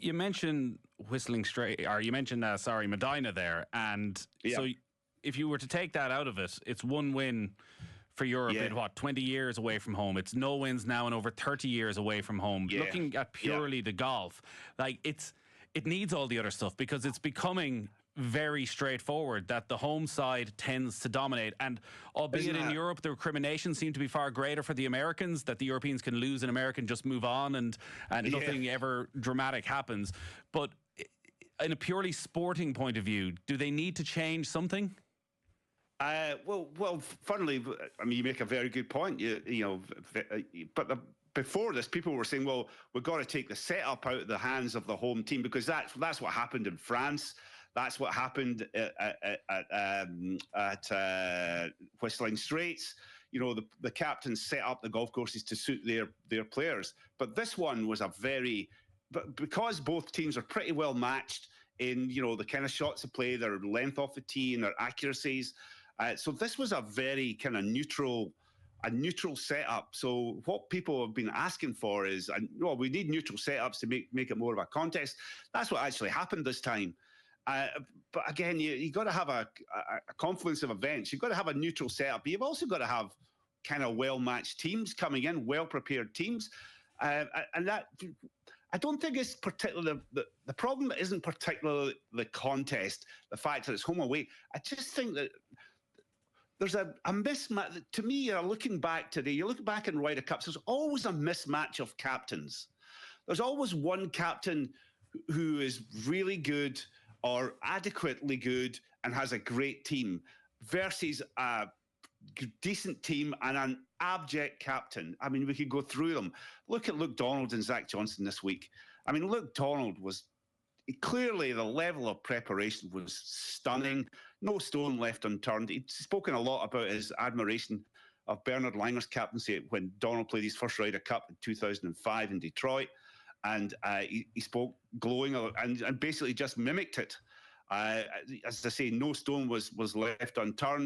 you mentioned Medina there, and so if you were to take that out of it, it's one win for Europe in 20 years away from home. It's no wins now in over 30 years away from home. Looking at purely the golf, like it needs all the other stuff because it's becoming very straightforward that the home side tends to dominate. And albeit in Europe, the recriminations seem to be far greater for the Americans, that the Europeans can lose an American, just move on and nothing ever dramatic happens. But in a purely sporting point of view, do they need to change something? Well, funnily, I mean, you make a very good point. Before this, people were saying, well, we've got to take the setup out of the hands of the home team because that's what happened in France. That's what happened at Whistling Straits. The captains set up the golf courses to suit their players. But this one was because both teams are pretty well matched in, the kind of shots to play, their length off the tee and their accuracies. So this was a very kind of neutral setup. So what people have been asking for is, we need neutral setups to make it more of a contest. That's what actually happened this time. But again, you got to have a confluence of events. You've got to have a neutral setup. But you've also got to have kind of well-matched teams coming in, well-prepared teams. And that, I don't think it's particularly the problem isn't particularly the contest, the fact that it's home away. I just think that there's a mismatch. To me, looking back today, you look back in Ryder Cups, there's always a mismatch of captains. There's always one captain who is really good or adequately good and has a great team versus a decent team and an abject captain. I mean, we could go through them. Look at Luke Donald and Zach Johnson this week. I mean, Luke Donald was clearly, the level of preparation was stunning. No stone left unturned. He'd spoken a lot about his admiration of Bernard Langer's captaincy when Donald played his first Ryder Cup in 2005 in Detroit. And he spoke glowing and basically just mimicked it. As I say, no stone was left unturned.